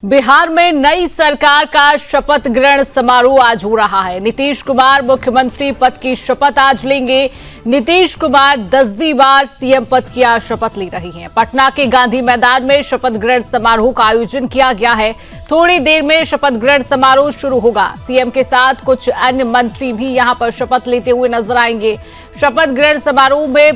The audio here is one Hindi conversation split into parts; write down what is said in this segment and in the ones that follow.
बिहार में नई सरकार का शपथ ग्रहण समारोह आज हो रहा है। नीतीश कुमार मुख्यमंत्री पद की शपथ आज लेंगे। नीतीश कुमार 10वीं बार सीएम पद की आज शपथ ले रही हैं। पटना के गांधी मैदान में शपथ ग्रहण समारोह का आयोजन किया गया है। थोड़ी देर में शपथ ग्रहण समारोह शुरू होगा। सीएम के साथ कुछ अन्य मंत्री भी यहां पर शपथ लेते हुए नजर आएंगे। शपथ ग्रहण समारोह में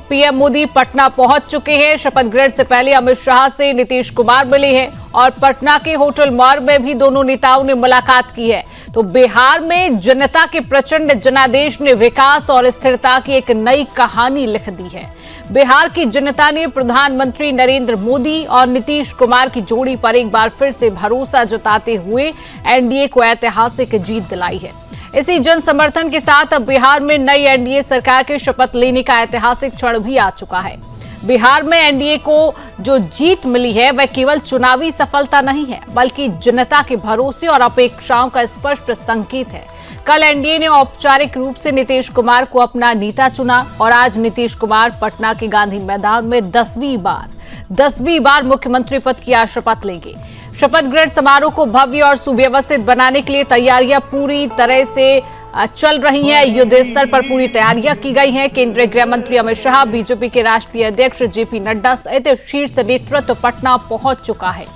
पीएम मोदी पटना पहुंच चुके हैं। शपथ ग्रहण से पहले अमित शाह से नीतीश कुमार मिले हैं और पटना के होटल मॉल में भी दोनों नेताओं ने मुलाकात की है। तो बिहार में जनता के प्रचंड जनादेश ने विकास और स्थिरता की एक नई कहानी लिख दी है। बिहार की जनता ने प्रधानमंत्री नरेंद्र मोदी और नीतीश कुमार की जोड़ी पर एक बार फिर से भरोसा जताते हुए एनडीए को ऐतिहासिक जीत दिलाई है। इसी जन समर्थन के साथ अब बिहार में नई एनडीए सरकार के शपथ लेने का ऐतिहासिक क्षण भी आ चुका है। बिहार में एनडीए को जो जीत मिली है वह केवल चुनावी सफलता नहीं है, बल्कि जनता के भरोसे और अपेक्षाओं का स्पष्ट संकेत है। कल एनडीए ने औपचारिक रूप से नीतीश कुमार को अपना नेता चुना और आज नीतीश कुमार पटना के गांधी मैदान में 10वीं बार मुख्यमंत्री पद की आज शपथ लेंगे। शपथ ग्रहण समारोह को भव्य और सुव्यवस्थित बनाने के लिए तैयारियां पूरी तरह से चल रही हैं। युद्ध स्तर पर पूरी तैयारियां की गई हैं। केंद्रीय गृह मंत्री अमित शाह, बीजेपी के राष्ट्रीय अध्यक्ष जेपी नड्डा सहित शीर्ष नेतृत्व पटना पहुंच चुका है।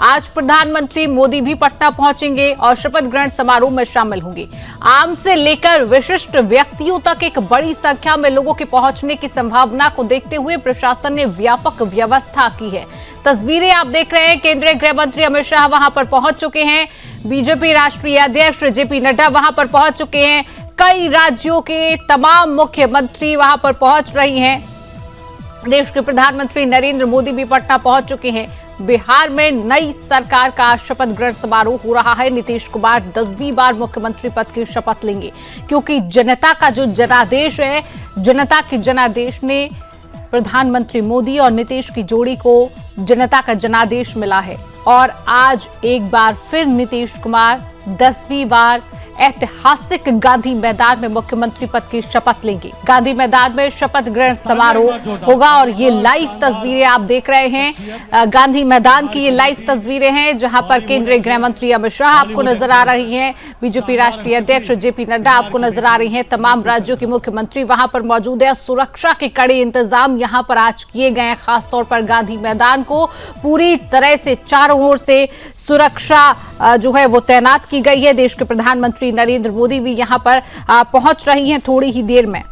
आज प्रधानमंत्री मोदी भी पटना पहुंचेंगे और शपथ ग्रहण समारोह में शामिल होंगे। आम से लेकर विशिष्ट व्यक्तियों तक एक बड़ी संख्या में लोगों के पहुंचने की संभावना को देखते हुए प्रशासन ने व्यापक व्यवस्था की है। तस्वीरें आप देख रहे हैं। केंद्रीय गृह मंत्री अमित शाह वहां पर पहुंच चुके हैं। बीजेपी राष्ट्रीय अध्यक्ष जेपी नड्डा वहां पर पहुंच चुके हैं। कई राज्यों के तमाम मुख्यमंत्री वहां पर पहुंच रही हैं। देश के प्रधानमंत्री नरेंद्र मोदी भी पटना पहुंच चुके हैं। बिहार में नई सरकार का शपथ ग्रहण समारोह हो रहा है। नीतीश कुमार 10वीं बार मुख्यमंत्री पद की शपथ लेंगे, क्योंकि जनता का जो जनादेश है, जनता के जनादेश ने प्रधानमंत्री मोदी और नीतीश की जोड़ी को जनता का जनादेश मिला है। और आज एक बार फिर नीतीश कुमार 10वीं बार ऐतिहासिक गांधी मैदान में मुख्यमंत्री पद की शपथ लेंगे। गांधी मैदान में शपथ ग्रहण समारोह होगा और ये लाइव तस्वीरें आप देख रहे हैं। गांधी मैदान की ये लाइव तस्वीरें हैं, जहां पर केंद्रीय गृह मंत्री अमित शाह आपको नजर आ रही हैं। बीजेपी राष्ट्रीय अध्यक्ष जेपी नड्डा आपको नजर आ रही हैं। तमाम राज्यों के मुख्यमंत्री वहां पर मौजूद है। सुरक्षा के कड़े इंतजाम यहां पर आज किए गए हैं। खासतौर पर गांधी मैदान को पूरी तरह से चारों ओर से सुरक्षा जो है वो तैनात की गई है। देश के प्रधानमंत्री नरेंद्र मोदी भी यहां पर पहुंच रही हैं थोड़ी ही देर में।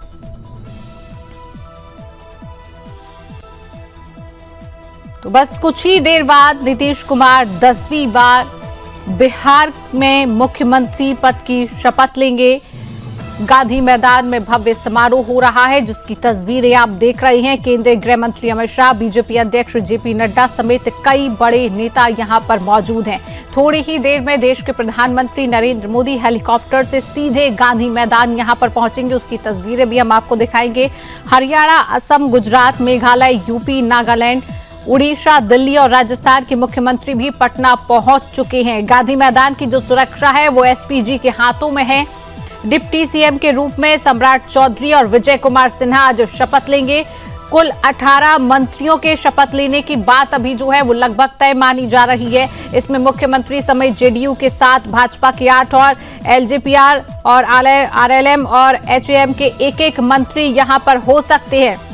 तो बस कुछ ही देर बाद नीतीश कुमार 10वीं बार बिहार में मुख्यमंत्री पद की शपथ लेंगे। गांधी मैदान में भव्य समारोह हो रहा है, जिसकी तस्वीरें आप देख रहे हैं। केंद्रीय गृह मंत्री अमित शाह, बीजेपी अध्यक्ष जेपी नड्डा समेत कई बड़े नेता यहां पर मौजूद हैं। थोड़ी ही देर में देश के प्रधानमंत्री नरेंद्र मोदी हेलीकॉप्टर से सीधे गांधी मैदान यहां पर पहुंचेंगे। उसकी तस्वीरें भी हम आपको दिखाएंगे। हरियाणा, असम, गुजरात, मेघालय, यूपी, नागालैंड, उड़ीसा, दिल्ली और राजस्थान के मुख्यमंत्री भी पटना पहुंच चुके हैं। गांधी मैदान की जो सुरक्षा है वो एसपीजी के हाथों में है। डिप्टी सीएम के रूप में सम्राट चौधरी और विजय कुमार सिन्हा आज शपथ लेंगे। कुल 18 मंत्रियों के शपथ लेने की बात अभी जो है वो लगभग तय मानी जा रही है। इसमें मुख्यमंत्री समेत जेडीयू के 7, भाजपा के 8 और एलजेपीआर और आरएलएम और एचएएम के एक मंत्री यहां पर हो सकते हैं।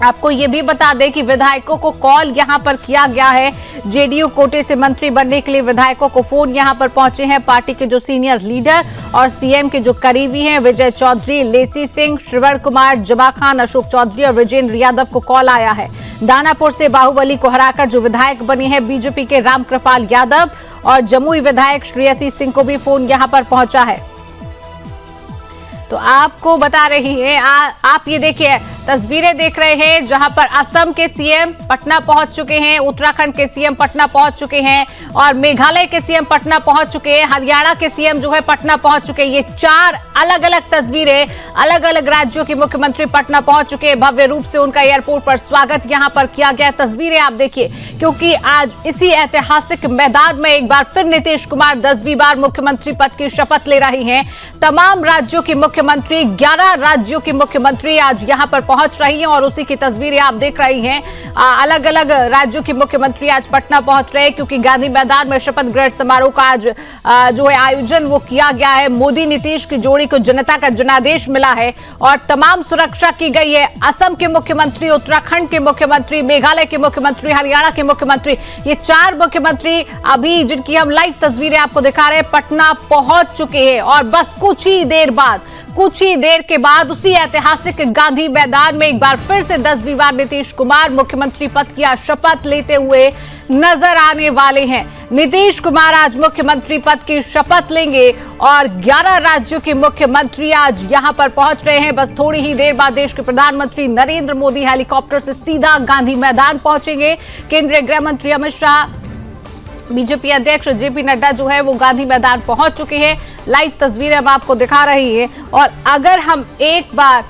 आपको ये भी बता दें कि विधायकों को कॉल यहां पर किया गया है। जेडीयू कोटे से मंत्री बनने के लिए विधायकों को फोन यहां पर पहुंचे हैं। पार्टी के जो सीनियर लीडर और सीएम के जो करीबी हैं, विजय चौधरी, लेसी सिंह, श्रवण कुमार, जबा खान, अशोक चौधरी और विजेंद्र यादव को कॉल आया है। दानापुर से बाहुबली को हराकर जो विधायक बने हैं बीजेपी के रामकृपाल यादव और जमुई विधायक श्रेयसी सिंह को भी फोन यहां पर पहुंचा है। तो आपको बता रही है, आप ये देखिए तस्वीरें देख रहे हैं, जहां पर असम के सीएम पटना पहुंच चुके हैं, उत्तराखंड के सीएम पटना पहुंच चुके हैं और मेघालय के सीएम पटना पहुंच चुके हैं। हरियाणा के सीएम जो है पटना पहुंच चुके हैं। ये 4 अलग अलग तस्वीरें, अलग अलग राज्यों के मुख्यमंत्री पटना पहुंच चुके हैं। भव्य रूप से उनका एयरपोर्ट पर स्वागत यहां पर किया गया। तस्वीरें आप देखिए, क्योंकि आज इसी ऐतिहासिक मैदान में एक बार फिर नीतीश कुमार 10वीं बार मुख्यमंत्री पद की शपथ ले रही हैं। तमाम राज्यों के मुख्यमंत्री, 11 राज्यों के मुख्यमंत्री आज यहां पर पहुंच रही हैं और उसी की तस्वीरें आप देख रही हैं। अलग अलग राज्यों के मुख्यमंत्री आज पटना पहुंच रहे हैं क्योंकि गांधी मैदान में शपथ ग्रहण समारोह का आज जो है आयोजन वो किया गया है। मोदी नीतीश की जोड़ी को जनता का जनादेश मिला है और तमाम सुरक्षा की गई है। असम के मुख्यमंत्री, उत्तराखंड के मुख्यमंत्री, मेघालय के मुख्यमंत्री, हरियाणा के मुख्यमंत्री, ये 4 मुख्यमंत्री अभी जिनकी हम लाइव तस्वीरें आपको दिखा रहे हैं पटना पहुंच चुके हैं और बस कुछ ही देर के बाद उसी ऐतिहासिक गांधी मैदान में एक बार फिर से 10वीं बार नीतीश कुमार मुख्यमंत्री पद की शपथ लेते हुए नजर आने वाले हैं। नीतीश कुमार आज मुख्यमंत्री पद की शपथ लेंगे और 11 राज्यों के मुख्यमंत्री आज यहां पर पहुंच रहे हैं। बस थोड़ी ही देर बाद देश के प्रधानमंत्री नरेंद्र मोदी हेलीकॉप्टर से सीधा गांधी मैदान पहुंचेंगे। केंद्रीय गृह मंत्री अमित शाह, बीजेपी अध्यक्ष जेपी नड्डा जो है वो गांधी मैदान पहुंच चुके हैं। लाइव तस्वीरें अब आपको दिखा रही है और अगर हम एक बार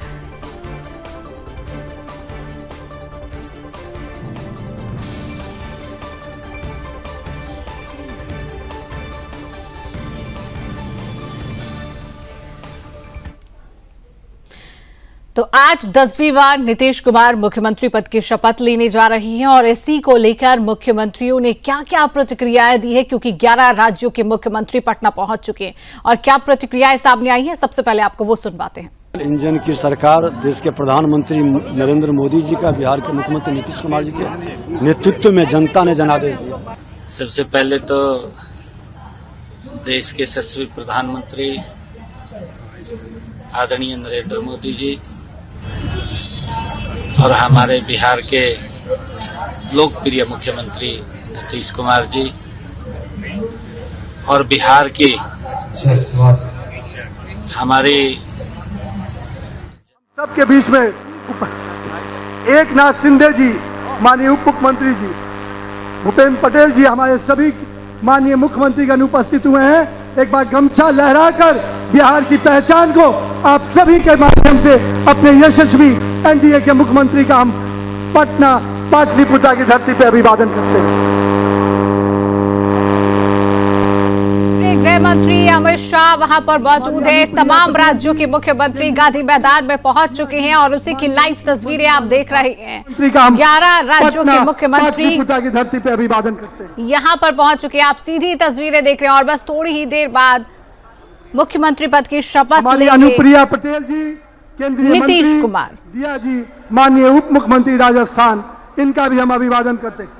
तो आज 10वीं बार नीतीश कुमार मुख्यमंत्री पद की शपथ लेने जा रही हैं और इसी को लेकर मुख्यमंत्रियों ने क्या-क्या प्रतिक्रियाएं दी है क्योंकि 11 राज्यों के मुख्यमंत्री पटना पहुंच चुके हैं और क्या प्रतिक्रियाएं सामने आई हैं, सबसे पहले आपको वो सुनवाते हैं। इंजन की सरकार देश के प्रधानमंत्री नरेंद्र मोदी जी का, बिहार के मुख्यमंत्री नीतीश कुमार जी के नेतृत्व में जनता ने जनादेश दिया। सबसे पहले तो देश के यशस्वी प्रधानमंत्री आदरणीय नरेंद्र मोदी जी और हमारे बिहार के लोकप्रिय मुख्यमंत्री नीतीश कुमार जी और बिहार की हमारी सबके बीच में एकनाथ शिंदे जी माननीय उप मुख्यमंत्री जी, भूपेंद्र पटेल जी हमारे सभी माननीय मुख्यमंत्री गण उपस्थित हुए हैं। एक बार गमछा लहराकर बिहार की पहचान को आप सभी के माध्यम से अपने यशस्वी एनडीए के मुख्यमंत्री का हम पटना पाटलिपुत्र की धरती पर अभिवादन करते हैं। गृह मंत्री अमित शाह वहां पर मौजूद है। तमाम राज्यों के मुख्यमंत्री गांधी मैदान में पहुंच चुके हैं और उसी की लाइव तस्वीरें आप देख रहे हैं। 11 राज्यों के मुख्यमंत्री की धरती पे अभिवादन करते हैं, यहां पर पहुंच चुके हैं। आप सीधी तस्वीरें देख रहे हैं और बस थोड़ी ही देर बाद मुख्यमंत्री पद की शपथ लेंगे अनुप्रिया पटेल जी, केंद्रीय नीतीश कुमार, दिया जी माननीय उप मुख्यमंत्री राजस्थान, इनका भी हम अभिवादन करते हैं।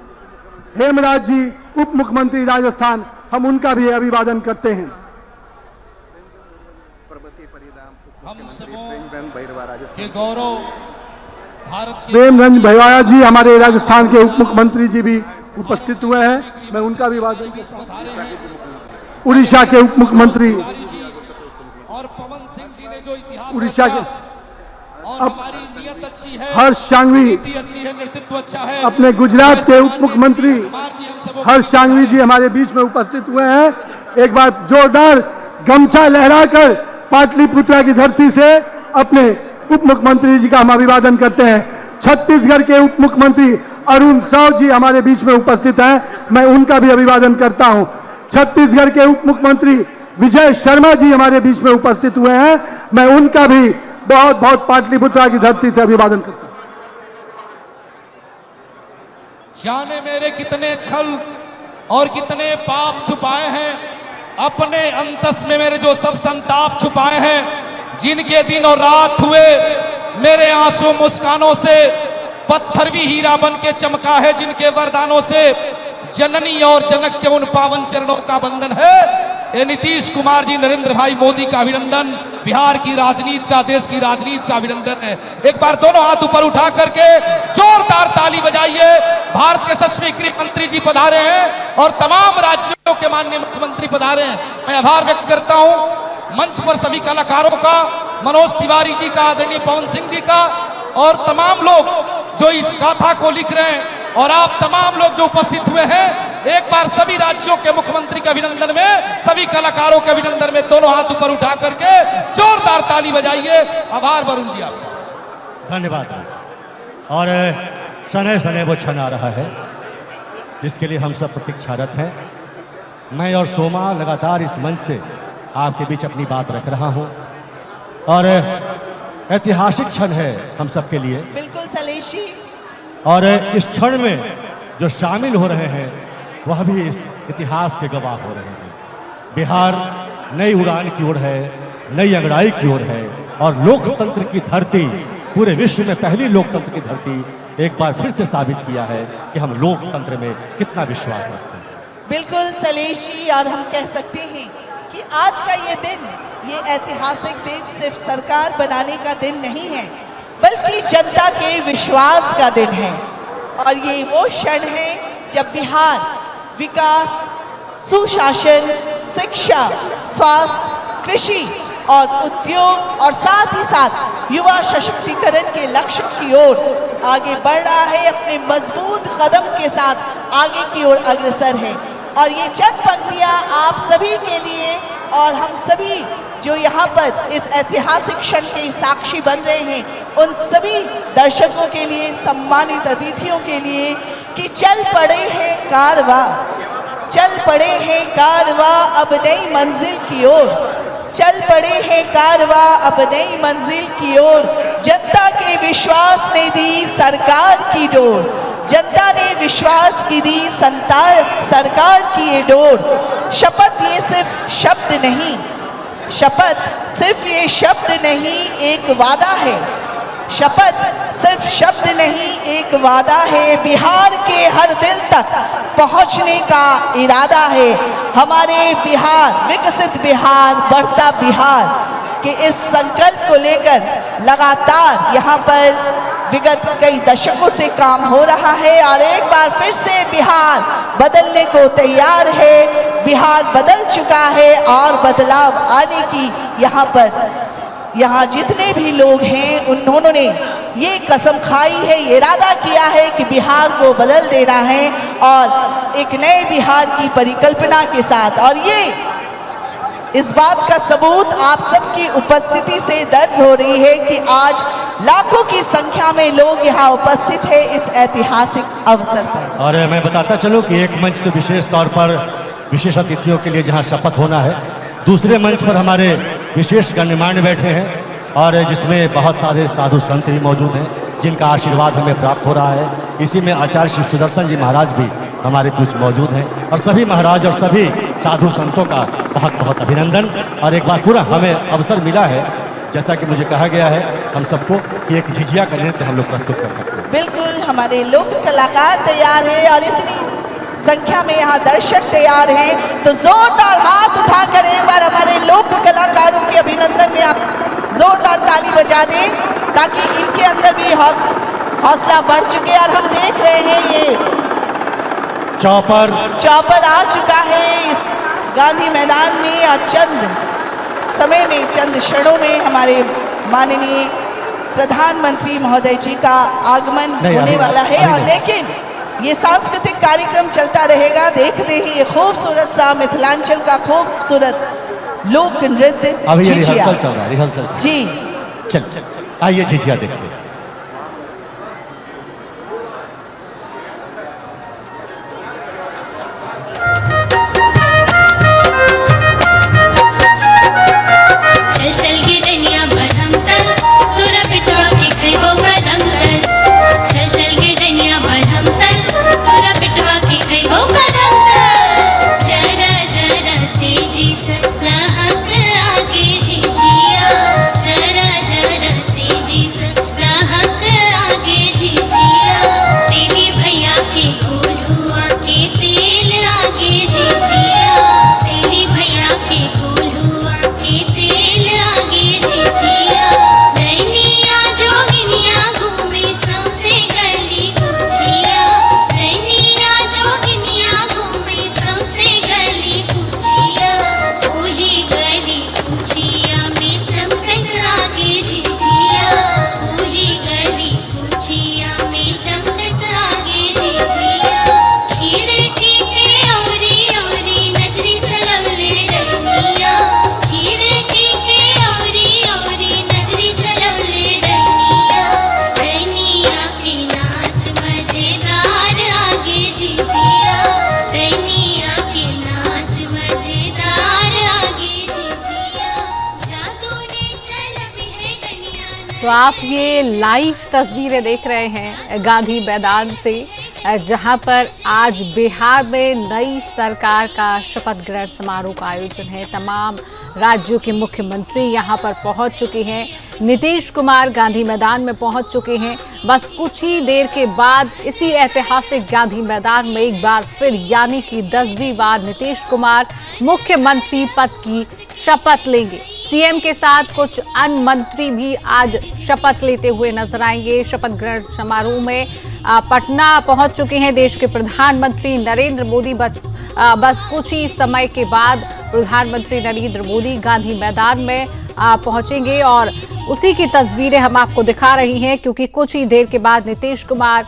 हेमराज जी उप मुख्यमंत्री राजस्थान, हम उनका भी अभिवादन करते हैं। हम सबों के गौरव भारत के प्रेमरंज भैया जी हमारे राजस्थान के उप मुख्यमंत्री जी भी उपस्थित हुए हैं, मैं उनका भी अभिवादन करता हूं। उड़ीसा के उप मुख्यमंत्री और पवन सिंह जी ने जो इतिहास उड़ीसा के और हमारी नियत अच्छी है, हर्ष सांघवी अच्छी है, नेतृत्व अच्छा है। अपने गुजरात के उप मुख्यमंत्री हर्ष सांघवी जी हमारे बीच में उपस्थित हुए हैं। एक बार जोरदार गमछा लहराकर पाटलिपुत्र की धरती से अपने उप मुख्यमंत्री जी का हम अभिवादन करते हैं। छत्तीसगढ़ के उप मुख्यमंत्री अरुण साव जी हमारे बीच में उपस्थित हैं, मैं उनका भी अभिवादन करता हूं। छत्तीसगढ़ के उप मुख्यमंत्री विजय शर्मा जी हमारे बीच में उपस्थित हुए हैं, मैं उनका भी बहुत बहुत पाटलिपुत्र की धरती से अभिवादन करता हूं। जाने मेरे कितने छल और कितने पाप छुपाए हैं, अपने अंतस में मेरे जो सब संताप छुपाए हैं, जिनके दिन और रात हुए मेरे आंसू मुस्कानों से पत्थर भी हीरा बन के चमका है, जिनके वरदानों से जननी और जनक के उन पावन चरणों का बंधन है। ये नीतीश कुमार जी, नरेंद्र भाई मोदी का अभिनंदन, बिहार की राजनीति का, देश की राजनीति का अभिनंदन है। एक बार दोनों हाथ ऊपर उठा करके जोरदार ताली बजाइए। भारत के यशस्वी गृह मंत्री जी पधारे हैं और तमाम राज्यों के माननीय मुख्यमंत्री पधारे हैं। मैं आभार व्यक्त करता हूं मंच पर सभी कलाकारों का, मनोज तिवारी जी का, आदरणीय पवन सिंह जी का और तमाम लोग जो इस गाथा को लिख रहे हैं और आप तमाम लोग जो उपस्थित हुए हैं। एक बार सभी राज्यों के मुख्यमंत्री के अभिनंदन में, सभी कलाकारों के अभिनंदन में दोनों हाथ ऊपर उठा करके जोरदार ताली बजाइए। आभार वरुण जी आपका। धन्यवाद। और शनै शनै वो क्षण आ रहा है जिसके लिए हम सब प्रतीक्षारत हैं। मैं और सोमा लगातार इस मंच से आपके बीच अपनी बात रख रहा हूं और ऐतिहासिक क्षण है हम सबके लिए। बिल्कुल शैलेश जी। और इस क्षण में जो शामिल हो रहे हैं वह भी इस इतिहास के गवाह हो रहे हैं। बिहार नई उड़ान की ओर है, नई अंगड़ाई की ओर है और लोकतंत्र की धरती, पूरे विश्व में पहली लोकतंत्र की धरती एक बार फिर से साबित किया है कि हम लोकतंत्र में कितना विश्वास रखते हैं। बिल्कुल शैलेश जी, और हम कह सकते हैं कि आज का ये दिन, ये ऐतिहासिक दिन सिर्फ सरकार बनाने का दिन नहीं है, बल्कि जनता के विश्वास का दिन है। और ये वो क्षण है जब बिहार विकास, सुशासन, शिक्षा, स्वास्थ्य, कृषि और उद्योग और साथ ही साथ युवा सशक्तिकरण के लक्ष्य की ओर आगे बढ़ रहा है, अपने मजबूत कदम के साथ आगे की ओर अग्रसर है। और ये चंद पंक्तियां आप सभी के लिए और हम सभी जो यहाँ पर इस ऐतिहासिक क्षण के साक्षी बन रहे हैं, उन सभी दर्शकों के लिए, सम्मानित अतिथियों के लिए कि चल पड़े हैं कारवां, चल पड़े हैं कारवां अब नई मंजिल की ओर, चल पड़े हैं कारवां अब नई मंजिल की ओर। जनता के विश्वास ने दी सरकार की डोर, जनता ने विश्वास की दी सरकार की ये डोर। शपथ ये सिर्फ शब्द नहीं, शपथ सिर्फ ये शब्द नहीं, एक वादा है। शपथ सिर्फ शब्द नहीं, एक वादा है। बिहार के हर दिल तक पहुंचने का इरादा है। हमारे बिहार, विकसित बिहार, बढ़ता बिहार के इस संकल्प को लेकर लगातार यहाँ पर विगत कई दशकों से काम हो रहा है और एक बार फिर से बिहार बदलने को तैयार है। बिहार बदल चुका है और बदलाव आने की यहाँ जितने भी लोग हैं उन्होंने ये कसम खाई है, ये इरादा किया है कि बिहार को बदल देना है और एक नए बिहार की परिकल्पना के साथ। और ये इस बात का सबूत आप सबकी उपस्थिति से दर्ज हो रही है कि आज लाखों की संख्या में लोग यहाँ उपस्थित है इस ऐतिहासिक अवसर पर। और मैं बताता चलूं कि एक मंच तो विशेष तौर पर विशेष अतिथियों के लिए जहाँ शपथ होना है, दूसरे मंच पर हमारे विशेष गण्यमान्य बैठे हैं और जिसमें बहुत सारे साधु संत भी मौजूद हैं जिनका आशीर्वाद हमें प्राप्त हो रहा है। इसी में आचार्य श्री सुदर्शन जी महाराज भी हमारे बीच मौजूद हैं और सभी महाराज और सभी साधु संतों का बहुत बहुत अभिनंदन। और एक बार पूरा हमें अवसर मिला है, जैसा कि मुझे कहा गया है हम सबको, कि एक झिझिया का नृत्य हम लोग प्रस्तुत कर सकते हैं। बिल्कुल, हमारे लोक कलाकार तैयार है और इतनी संख्या में यहाँ दर्शक तैयार हैं, तो जोरदार हाथ उठाकर एक बार हमारे लोक कलाकारों के अभिनंदन में आप जोरदार ताली बजा दें ताकि इनके अंदर भी हौसला बढ़ चुके। और हम देख रहे हैं ये चौपर आ चुका है इस गांधी मैदान में और चंद समय में, चंद क्षणों में हमारे माननीय प्रधानमंत्री महोदय जी का आगमन होने वाला है। और लेकिन ये सांस्कृतिक कार्यक्रम चलता रहेगा। देखते ही ये खूबसूरत सा मिथिलांचल का खूबसूरत लोक नृत्य अभी ये झिझिया रिहर्सल चल रहा है, रिहर्सल चल जी। चल आइए झिझिया देखते हैं। जरा जरा तेजी से तो आप ये लाइव तस्वीरें देख रहे हैं गांधी मैदान से, जहां पर आज बिहार में नई सरकार का शपथ ग्रहण समारोह का आयोजन है। तमाम राज्यों के मुख्यमंत्री यहां पर पहुंच चुके हैं। नीतीश कुमार गांधी मैदान में पहुंच चुके हैं। बस कुछ ही देर के बाद इसी ऐतिहासिक गांधी मैदान में एक बार फिर यानी कि 10वीं बार नीतीश कुमार मुख्यमंत्री पद की शपथ लेंगे। सीएम के साथ कुछ अन्य मंत्री भी आज शपथ लेते हुए नजर आएंगे। शपथ ग्रहण समारोह में पटना पहुंच चुके हैं देश के प्रधानमंत्री नरेंद्र मोदी। बस कुछ ही समय के बाद प्रधानमंत्री नरेंद्र मोदी गांधी मैदान में पहुंचेंगे और उसी की तस्वीरें हम आपको दिखा रही हैं, क्योंकि कुछ ही देर के बाद नीतीश कुमार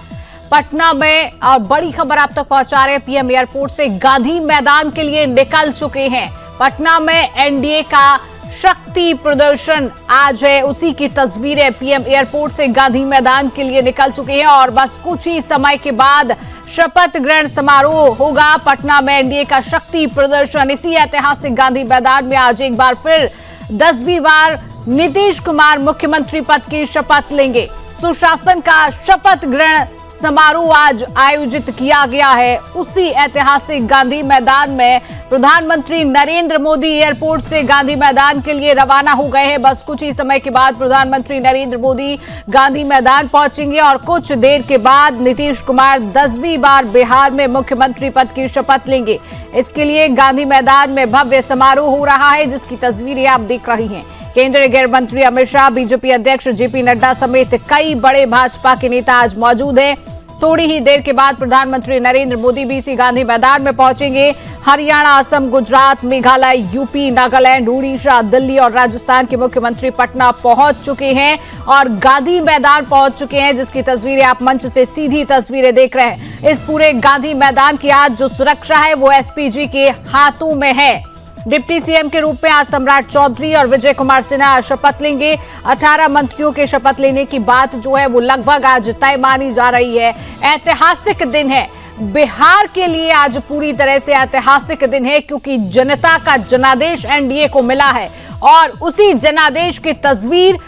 पटना में और बड़ी खबर आप तक पहुंचा रहे हैं। पीएम एयरपोर्ट से गांधी मैदान के लिए निकल चुके हैं। पटना में एनडीए का शक्ति प्रदर्शन आज है, उसी की तस्वीरें। पीएम एयरपोर्ट से गांधी मैदान के लिए निकल चुके हैं और बस कुछ ही समय के बाद शपथ ग्रहण समारोह होगा। पटना में एनडीए का शक्ति प्रदर्शन इसी ऐतिहासिक गांधी मैदान में आज एक बार फिर 10वीं बार नीतीश कुमार मुख्यमंत्री पद की शपथ लेंगे। सुशासन का शपथ ग्रहण समारोह आज आयोजित किया गया है उसी ऐतिहासिक गांधी मैदान में। प्रधानमंत्री नरेंद्र मोदी एयरपोर्ट से गांधी मैदान के लिए रवाना हो गए हैं। बस कुछ ही समय के बाद प्रधानमंत्री नरेंद्र मोदी गांधी मैदान पहुंचेंगे और कुछ देर के बाद नीतीश कुमार 10वीं बार बिहार में मुख्यमंत्री पद की शपथ लेंगे। इसके लिए गांधी मैदान में भव्य समारोह हो रहा है, जिसकी तस्वीरें आप देख रही हैं। केंद्रीय गृह मंत्री अमित शाह, बीजेपी अध्यक्ष जेपी नड्डा समेत कई बड़े भाजपा के नेता आज मौजूद हैं। थोड़ी ही देर के बाद प्रधानमंत्री नरेंद्र मोदी भी इसी गांधी मैदान में पहुंचेंगे। हरियाणा, असम, गुजरात, मेघालय, यूपी, नागालैंड, उड़ीसा, दिल्ली और राजस्थान के मुख्यमंत्री पटना पहुंच चुके हैं और गांधी मैदान पहुंच चुके हैं, जिसकी तस्वीरें आप मंच से सीधी तस्वीरें देख रहे हैं। इस पूरे गांधी मैदान की आज जो सुरक्षा है वो एसपीजी के हाथों में है। डिप्टी सीएम के रूप में आज सम्राट चौधरी और विजय कुमार सिन्हा शपथ लेंगे। 18 मंत्रियों के शपथ लेने की बात जो है वो लगभग आज तय मानी जा रही है। ऐतिहासिक दिन है बिहार के लिए, आज पूरी तरह से ऐतिहासिक दिन है, क्योंकि जनता का जनादेश एनडीए को मिला है और उसी जनादेश की तस्वीर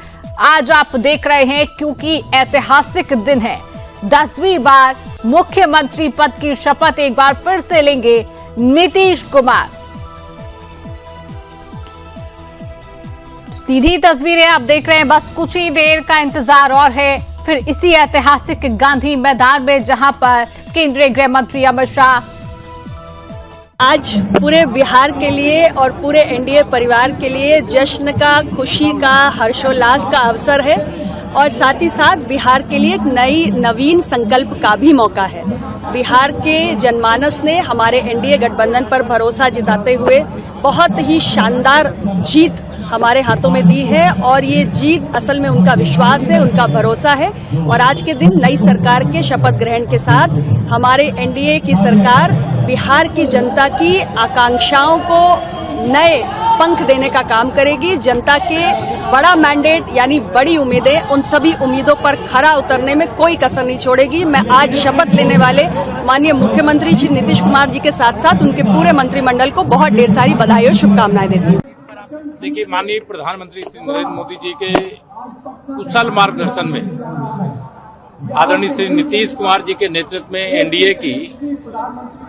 आज आप देख रहे हैं, क्योंकि ऐतिहासिक दिन है। 10वीं बार मुख्यमंत्री पद की शपथ एक बार फिर से लेंगे नीतीश कुमार। सीधी तस्वीरें आप देख रहे हैं। बस कुछ ही देर का इंतजार और है, फिर इसी ऐतिहासिक गांधी मैदान में जहां पर केंद्रीय गृह मंत्री अमित शाह आज पूरे बिहार के लिए और पूरे एनडीए परिवार के लिए जश्न का, खुशी का, हर्षोल्लास का अवसर है और साथ ही साथ बिहार के लिए एक नवीन संकल्प का भी मौका है। बिहार के जनमानस ने हमारे एनडीए गठबंधन पर भरोसा जताते हुए बहुत ही शानदार जीत हमारे हाथों में दी है और ये जीत असल में उनका विश्वास है, उनका भरोसा है। और आज के दिन नई सरकार के शपथ ग्रहण के साथ हमारे एनडीए की सरकार बिहार की जनता की आकांक्षाओं को नए पंख देने का काम करेगी। जनता के बड़ा मैंडेट यानी बड़ी उम्मीदें, उन सभी उम्मीदों पर खरा उतरने में कोई कसर नहीं छोड़ेगी। मैं आज शपथ लेने वाले माननीय मुख्यमंत्री श्री नीतीश कुमार जी के साथ साथ उनके पूरे मंत्रिमंडल को बहुत ढेर सारी बधाई और शुभकामनाएं देती हूँ। देखिए, माननीय प्रधानमंत्री श्री नरेंद्र मोदी जी के कुशल मार्गदर्शन में आदरणीय श्री नीतीश कुमार जी के नेतृत्व में एनडीए की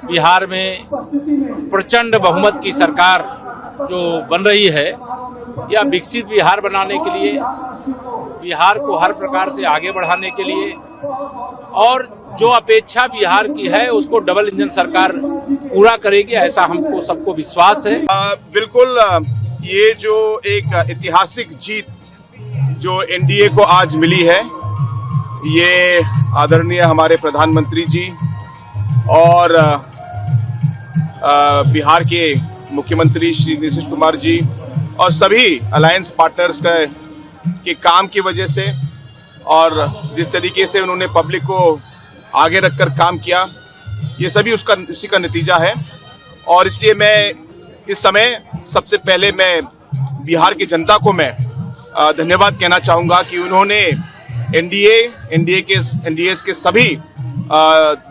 बिहार में प्रचंड बहुमत की सरकार जो बन रही है, या विकसित बिहार बनाने के लिए, बिहार को हर प्रकार से आगे बढ़ाने के लिए और जो अपेक्षा बिहार की है उसको डबल इंजन सरकार पूरा करेगी, ऐसा हमको सबको विश्वास है। बिल्कुल, ये जो एक ऐतिहासिक जीत जो एनडीए को आज मिली है, ये आदरणीय हमारे प्रधानमंत्री जी और बिहार के मुख्यमंत्री श्री नीतीश कुमार जी और सभी अलायंस पार्टनर्स के काम की वजह से और जिस तरीके से उन्होंने पब्लिक को आगे रखकर काम किया, ये सभी उसी का नतीजा है। और इसलिए मैं इस समय सबसे पहले मैं बिहार की जनता को मैं धन्यवाद कहना चाहूँगा कि उन्होंने एनडीए के सभी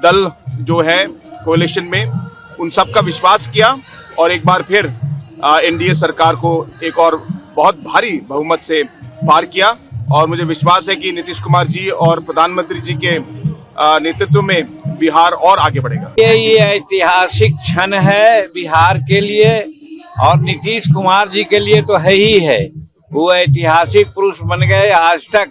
दल जो है कोalition में, उन सब का विश्वास किया और एक बार फिर एनडीए सरकार को एक और बहुत भारी बहुमत से पार किया। और मुझे विश्वास है कि नीतीश कुमार जी और प्रधानमंत्री जी के नेतृत्व में बिहार और आगे बढ़ेगा। ये ऐतिहासिक क्षण है बिहार के लिए और नीतीश कुमार जी के लिए तो है ही है। वो ऐतिहासिक पुरुष बन गए। आज तक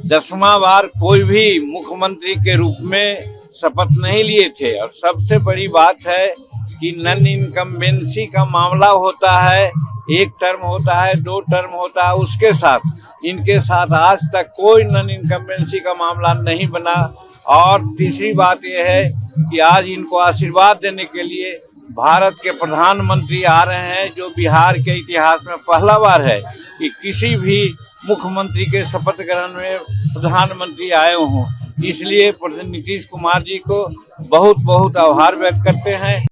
10वां बार कोई भी मुख्यमंत्री के रूप में शपथ नहीं लिए थे। और सबसे बड़ी बात है कि नॉन इनकम्बेंसी का मामला होता है, 1 टर्म होता है, 2 टर्म होता है, उसके साथ इनके साथ आज तक कोई नॉन इनकम्बेंसी का मामला नहीं बना। और तीसरी बात यह है कि आज इनको आशीर्वाद देने के लिए भारत के प्रधानमंत्री आ रहे हैं, जो बिहार के इतिहास में पहला बार है कि किसी भी मुख्यमंत्री के शपथ ग्रहण में प्रधानमंत्री आए हों। इसलिए नीतीश कुमार जी को बहुत बहुत आभार व्यक्त करते हैं।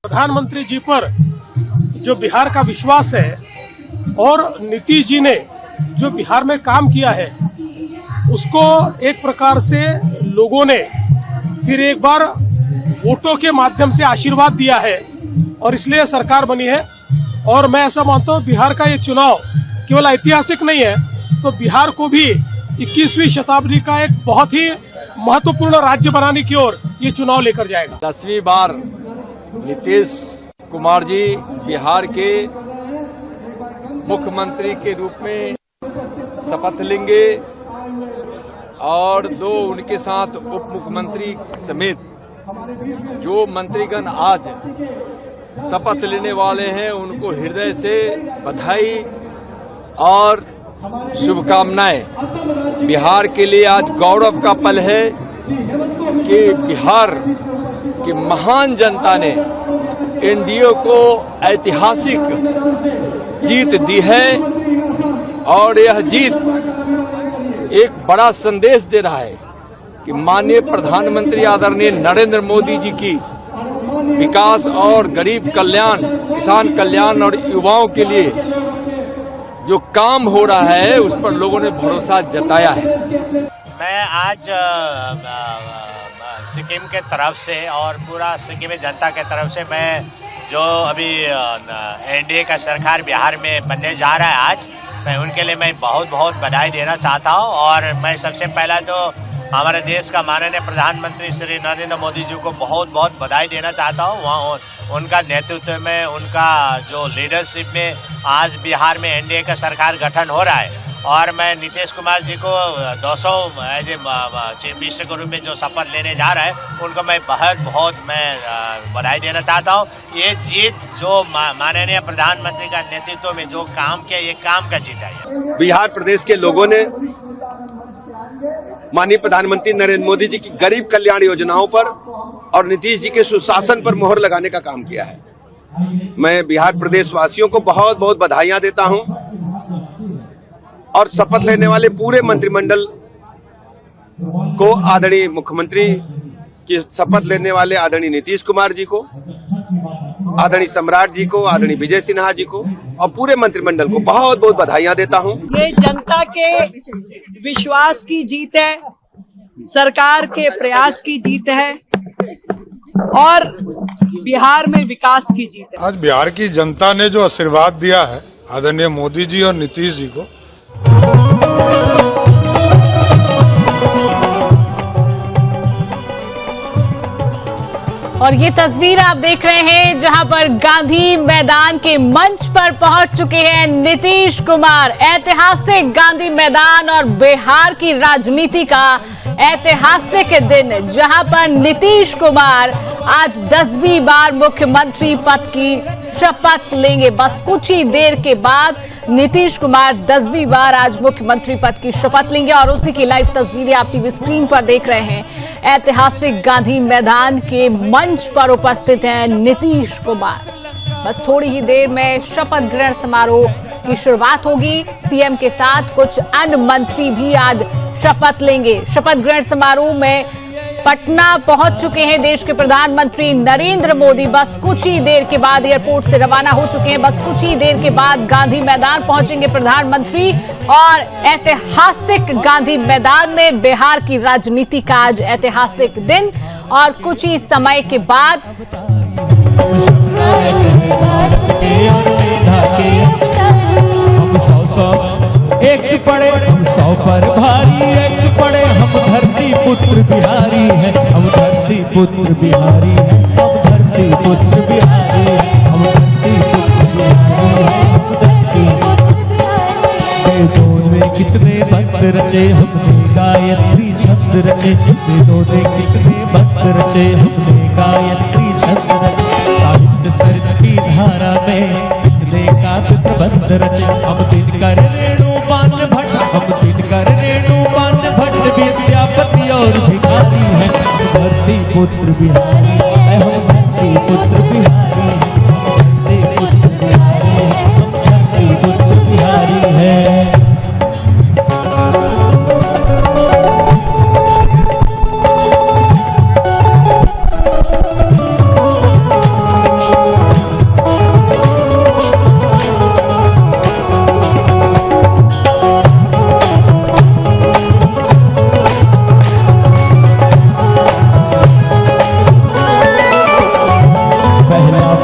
प्रधानमंत्री जी पर जो बिहार का विश्वास है और नीतीश जी ने जो बिहार में काम किया है, उसको एक प्रकार से लोगों ने फिर एक बार वोटों के माध्यम से आशीर्वाद दिया है और इसलिए सरकार बनी है। और मैं ऐसा मानता हूँ बिहार का ये चुनाव केवल ऐतिहासिक नहीं है, तो बिहार को भी 21वीं शताब्दी का एक बहुत ही महत्वपूर्ण राज्य बनाने की ओर ये चुनाव लेकर जाएगा। 10वीं बार नीतीश कुमार जी बिहार के मुख्यमंत्री के रूप में शपथ लेंगे और 2 उनके साथ उप मुख्यमंत्री समेत जो मंत्रीगण आज शपथ लेने वाले हैं, उनको हृदय से बधाई और शुभकामनाएं। बिहार के लिए आज गौरव का पल है कि बिहार की महान जनता ने एनडीए को ऐतिहासिक जीत दी है और यह जीत एक बड़ा संदेश दे रहा है कि माननीय प्रधानमंत्री आदरणीय नरेंद्र मोदी जी की विकास और गरीब कल्याण, किसान कल्याण और युवाओं के लिए जो काम हो रहा है उस पर लोगों ने भरोसा जताया है। मैं आज सिक्किम के तरफ से और पूरा सिक्किमी जनता के तरफ से मैं जो अभी एनडीए का सरकार बिहार में बनने जा रहा है, आज मैं उनके लिए मैं बहुत बहुत बधाई देना चाहता हूं। और मैं सबसे पहला तो हमारे देश का माननीय प्रधानमंत्री श्री नरेंद्र मोदी जी को बहुत बहुत बधाई देना चाहता हूं। वहाँ उनका नेतृत्व में, उनका जो लीडरशिप में आज बिहार में एनडीए का सरकार गठन हो रहा है। और मैं नीतीश कुमार जी को 200 एज ए चीफ मिनिस्टर के रूप में जो शपथ लेने जा रहा है, उनको मैं बहुत मैं बधाई देना चाहता हूँ। ये जीत जो माननीय प्रधानमंत्री का नेतृत्व में जो काम किया, ये काम का जीत है। बिहार प्रदेश के लोगों ने माननीय प्रधानमंत्री नरेंद्र मोदी जी की गरीब कल्याण योजनाओं पर और नीतीश जी के सुशासन पर मोहर लगाने का काम किया है। मैं बिहार प्रदेश वासियों को बहुत बहुत बधाइयां देता हूं और शपथ लेने वाले पूरे मंत्रिमंडल को, आदरणीय मुख्यमंत्री की शपथ लेने वाले आदरणीय नीतीश कुमार जी को, आदरणीय सम्राट जी को, आदरणीय विजय सिन्हा जी को और पूरे मंत्रिमंडल को बहुत बहुत बधाइयां देता हूं। ये जनता के विश्वास की जीत है, सरकार के प्रयास की जीत है और बिहार में विकास की जीत है। आज बिहार की जनता ने जो आशीर्वाद दिया है आदरणीय मोदी जी और नीतीश जी को, और ये तस्वीर आप देख रहे हैं जहां पर गांधी मैदान के मंच पर पहुंच चुके हैं नीतीश कुमार। ऐतिहासिक गांधी मैदान और बिहार की राजनीति का ऐतिहासिक दिन, जहां पर नीतीश कुमार आज 10वीं बार मुख्यमंत्री पद की शपथ लेंगे। बस कुछ ही देर के बाद नीतीश कुमार 10वीं बार आज मुख्यमंत्री पद की शपथ लेंगे और उसी की लाइव तस्वीरें आप टीवी स्क्रीन पर देख रहे हैं। ऐतिहासिक गांधी मैदान के मंच पर उपस्थित हैं नीतीश कुमार। बस थोड़ी ही देर में शपथ ग्रहण समारोह की शुरुआत होगी। सीएम के साथ कुछ अन्य मंत्री भी आज शपथ लेंगे। शपथ ग्रहण समारोह में पटना पहुंच चुके हैं देश के प्रधानमंत्री नरेंद्र मोदी। बस कुछ ही देर के बाद एयरपोर्ट से रवाना हो चुके हैं। बस कुछ ही देर के बाद गांधी मैदान पहुंचेंगे प्रधानमंत्री और ऐतिहासिक गांधी मैदान में बिहार की राजनीति का आज ऐतिहासिक दिन। और कुछ ही समय के बाद एक पड़े हम 100 पर भारी, एक पड़े हम धरती पुत्र बिहारी है, हम धरती पुत्र बिहारी है, हम धरती पुत्र बिहारी है, हम धरती पुत्र बिहारी है, हम धरती वेदों में कितने मंत्र रचे हमने गायत्री छंद रचे, वेदों में कितने मंत्र रचे हमने गायत्री छंद रचे, साहित्य सरित की धारा में कितने काव्य प्रबंध रचे, हम दिनकर रेणुपान भट्ट, हम दिनकर रेणुपान भट्ट विद्यापति और भिखारी है, हम धरती पुत्र बिहारी है, हम धरती पुत्र बिहारी है, हम धरती पुत्र बिहारी है, हम धरती पुत्र बिहारी है।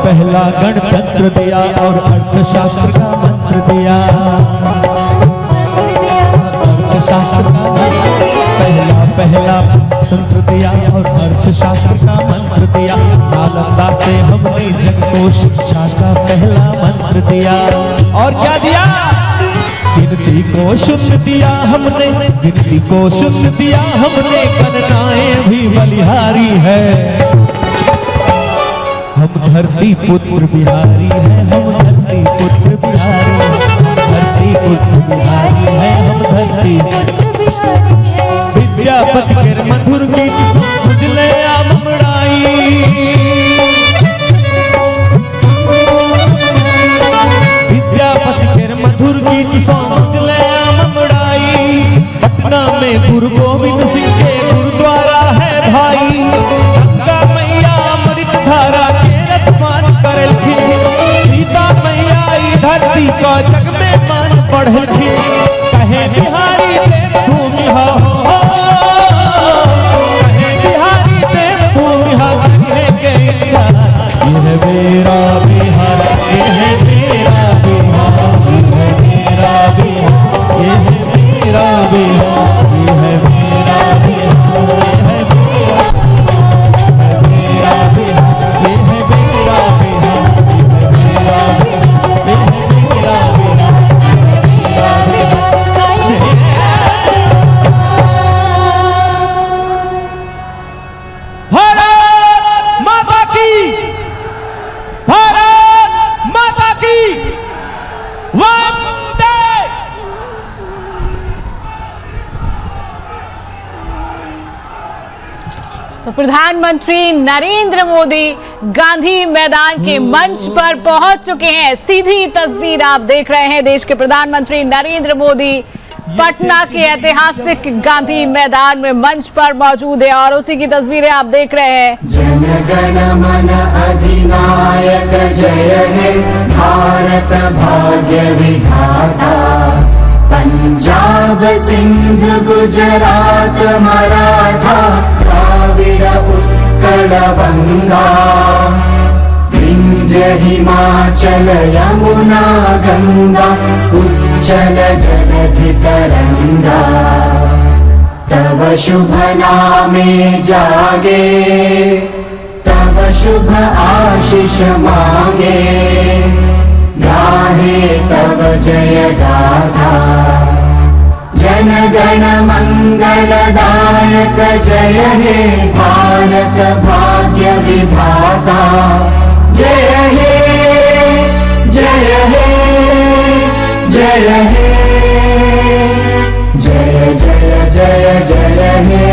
पहला गणतंत्र दिया और अर्थशास्त्र का मंत्र दिया, अर्थशास्त्र का पहला तंत्र दिया और अर्थशास्त्र का मंत्र दिया, नालंदा से हमने जग को शिक्षा का पहला मंत्र दिया, और क्या दिया? गिनती को शून्य दिया हमने, गिनती को शून्य दिया हमने, गणनाएं भी बलिहारी है, हम धरती पुत्र बिहारी है, हम धरती पुत्र बिहारी है, धरती पुत्र बिहारी है, हम धरती विद्यापति के मधुर गीत बुझले आमड़ाई, विद्यापति के मधुर गीत बुझले आमड़ाई, पटना में गुरु गोविंद सिंह के गुरुद्वारा है भाई, गंगा मैया अमृत धारा सीता मैया धरती का जग में मान बढ़ल थी, कहे बिहारी देव भूमि हो, कहे बिहारी देव भूमि हो, यह मेरा बिहार, यह मेरा बिहार, यह मेरा बिहार, यह मेरा बिहार, यह मेरा बिहार, तो प्रधानमंत्री नरेंद्र मोदी गांधी मैदान के मंच पर पहुंच चुके हैं। सीधी तस्वीर आप देख रहे हैं, देश के प्रधानमंत्री नरेंद्र मोदी पटना के ऐतिहासिक गांधी मैदान में मंच पर मौजूद है और उसी की तस्वीरें आप देख रहे हैं। जन गण मन अधिनायक जय हे भारत भाग्य विधाता, पंजाब सिंध गुजरात मराठा द्राविड़ उत्कल बंगा, विंध्य हिमाचल यमुना गंगा उज्जल जलधि तरंगा, तव शुभ नामे जागे, तव शुभ आशीष मांगे, गाहे तव जय गाथा, जन गण मंगलदायक जय हे भारत भाग्य विधाता, जय हे जय हे जय हे जय जय जय जय हे।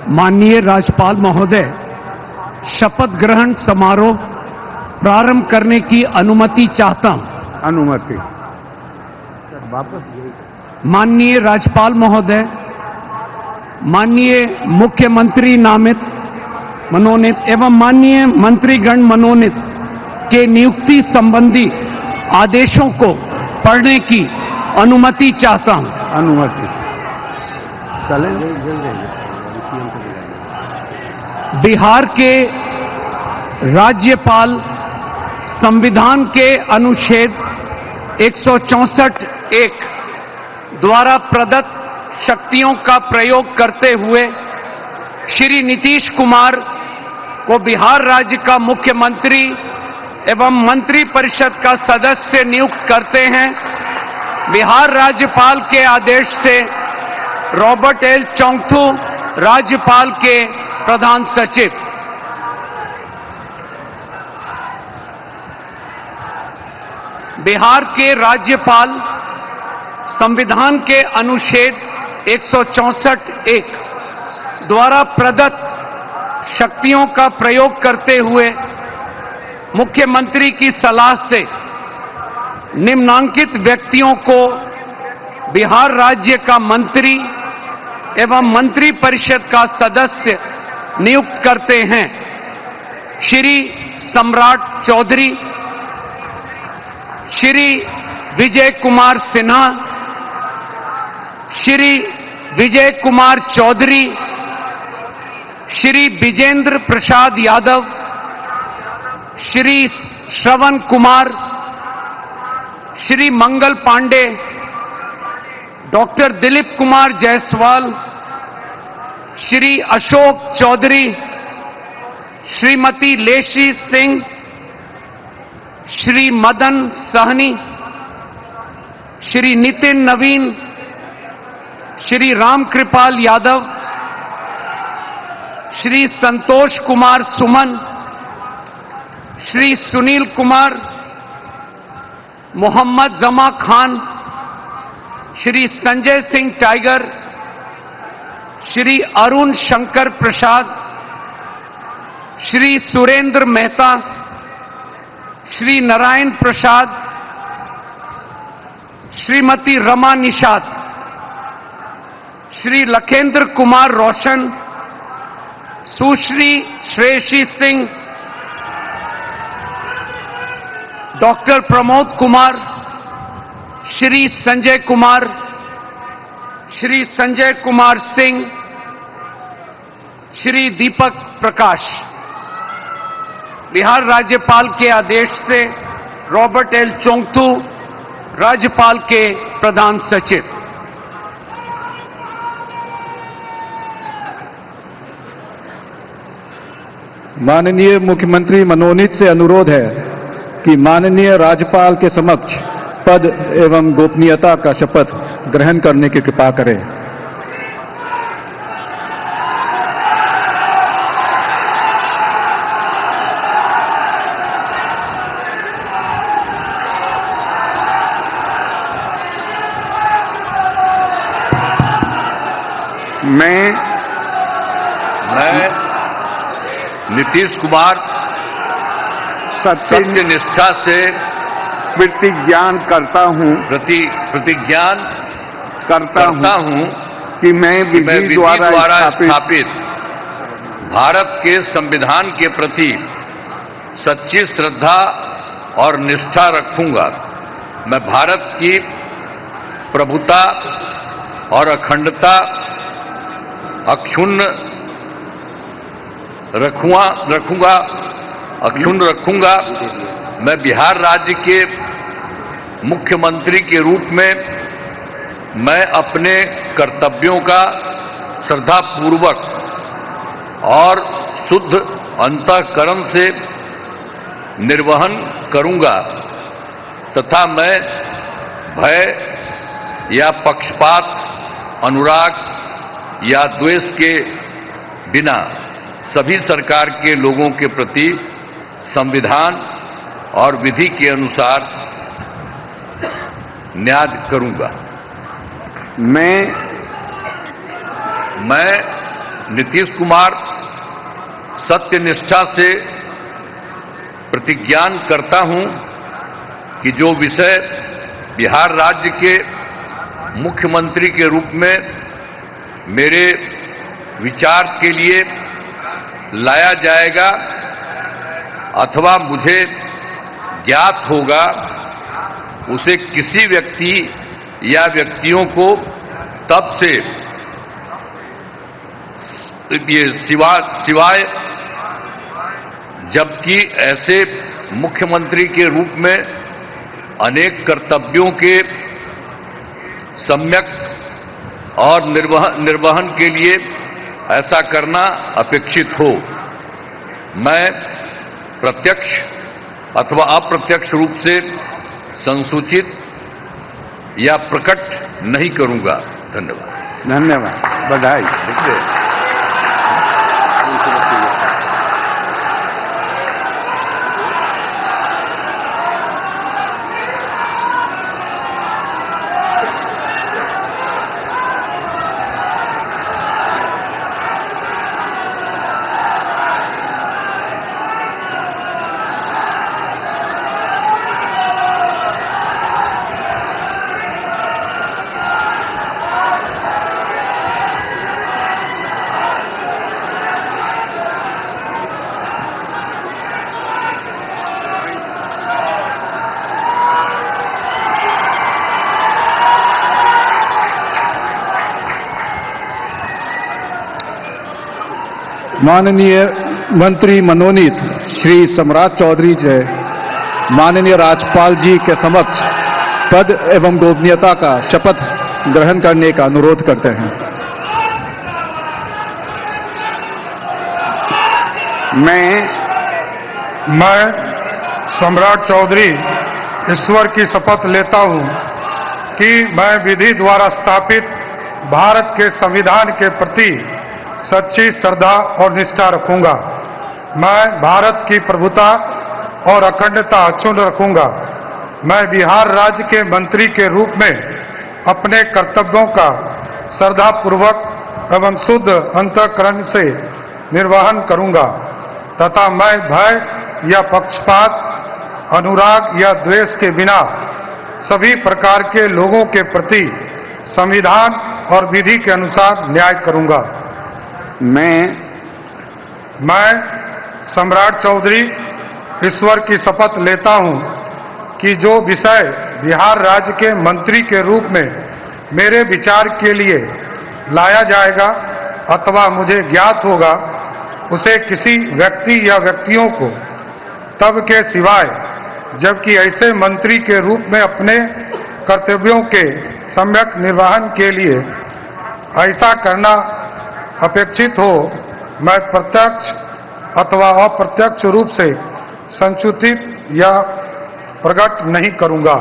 माननीय राज्यपाल महोदय, शपथ ग्रहण समारोह प्रारंभ करने की अनुमति चाहता हूं। अनुमति। माननीय राज्यपाल महोदय, माननीय मुख्यमंत्री मनोनीत एवं माननीय मंत्रीगण मनोनीत के नियुक्ति संबंधी आदेशों को पढ़ने की अनुमति चाहता हूं। अनुमति बिहार के राज्यपाल संविधान के अनुच्छेद 164(1) द्वारा प्रदत्त शक्तियों का प्रयोग करते हुए श्री नीतीश कुमार को बिहार राज्य का मुख्यमंत्री एवं मंत्रिपरिषद का सदस्य नियुक्त करते हैं। बिहार राज्यपाल के आदेश से रॉबर्ट एल चोंगथू राज्यपाल के प्रधान सचिव। बिहार के राज्यपाल संविधान के अनुच्छेद 164(1) द्वारा प्रदत्त शक्तियों का प्रयोग करते हुए मुख्यमंत्री की सलाह से निम्नांकित व्यक्तियों को बिहार राज्य का मंत्री एवं मंत्रिपरिषद का सदस्य नियुक्त करते हैं। श्री सम्राट चौधरी, श्री विजय कुमार सिन्हा, श्री विजय कुमार चौधरी, श्री विजेंद्र प्रसाद यादव, श्री श्रवण कुमार, श्री मंगल पांडे, डॉक्टर दिलीप कुमार जायसवाल, श्री अशोक चौधरी, श्रीमती लेशी सिंह, श्री मदन सहनी, श्री नितिन नवीन, श्री रामकृपाल यादव, श्री संतोष कुमार सुमन, श्री सुनील कुमार, मोहम्मद जमा खान, श्री संजय सिंह टाइगर, श्री अरुण शंकर प्रसाद, श्री सुरेंद्र मेहता, श्री नारायण प्रसाद, श्रीमती रमा निषाद, श्री लखेंद्र कुमार रोशन, सुश्री श्रेयसी सिंह, डॉक्टर प्रमोद कुमार, श्री संजय कुमार, श्री संजय कुमार सिंह, श्री दीपक प्रकाश। बिहार राज्यपाल के आदेश से रॉबर्ट एल चोंगथू राज्यपाल के प्रधान सचिव। माननीय मुख्यमंत्री मनोनीत से अनुरोध है कि माननीय राज्यपाल के समक्ष पद एवं गोपनीयता का शपथ ग्रहण करने की कृपा करें। मैं नीतीश कुमार सत्य निष्ठा से प्रतिज्ञान करता हूं कि मैं विधि द्वारा स्थापित भारत के संविधान के प्रति सच्ची श्रद्धा और निष्ठा रखूंगा। मैं भारत की प्रभुता और अखंडता अक्षुण्ण रखूंगा। मैं बिहार राज्य के मुख्यमंत्री के रूप में मैं अपने कर्तव्यों का श्रद्धापूर्वक और शुद्ध अंतःकरण से निर्वहन करूंगा तथा मैं भय या पक्षपात, अनुराग या द्वेष के बिना सभी सरकार के लोगों के प्रति संविधान और विधि के अनुसार न्याय करूंगा। मैं नीतीश कुमार सत्यनिष्ठा से प्रतिज्ञान करता हूं कि जो विषय बिहार राज्य के मुख्यमंत्री के रूप में मेरे विचार के लिए लाया जाएगा अथवा मुझे ज्ञात होगा, उसे किसी व्यक्ति या व्यक्तियों को तब से ये सिवाय जबकि ऐसे मुख्यमंत्री के रूप में अनेक कर्तव्यों के सम्यक और निर्वहन के लिए ऐसा करना अपेक्षित हो, मैं प्रत्यक्ष अथवा अप्रत्यक्ष रूप से संसूचित या प्रकट नहीं करूंगा। धन्यवाद। धन्यवाद, बधाई। माननीय मंत्री मनोनीत श्री सम्राट चौधरी जी माननीय राज्यपाल जी के समक्ष पद एवं गोपनीयता का शपथ ग्रहण करने का अनुरोध करते हैं। मैं सम्राट चौधरी ईश्वर की शपथ लेता हूं कि मैं विधि द्वारा स्थापित भारत के संविधान के प्रति सच्ची श्रद्धा और निष्ठा रखूंगा। मैं भारत की प्रभुता और अखंडता अक्षुण्ण रखूंगा। मैं बिहार राज्य के मंत्री के रूप में अपने कर्तव्यों का श्रद्धापूर्वक एवं शुद्ध अंतःकरण से निर्वहन करूंगा तथा मैं भय या पक्षपात, अनुराग या द्वेष के बिना सभी प्रकार के लोगों के प्रति संविधान और विधि के अनुसार न्याय करूंगा। मैं सम्राट चौधरी ईश्वर की शपथ लेता हूं कि जो विषय बिहार राज्य के मंत्री के रूप में मेरे विचार के लिए लाया जाएगा अथवा मुझे ज्ञात होगा, उसे किसी व्यक्ति या व्यक्तियों को तब के सिवाय जबकि ऐसे मंत्री के रूप में अपने कर्तव्यों के सम्यक निर्वहन के लिए ऐसा करना अपेक्षित हो, मैं प्रत्यक्ष अथवा अप्रत्यक्ष रूप से संसूचित या प्रकट नहीं करूंगा।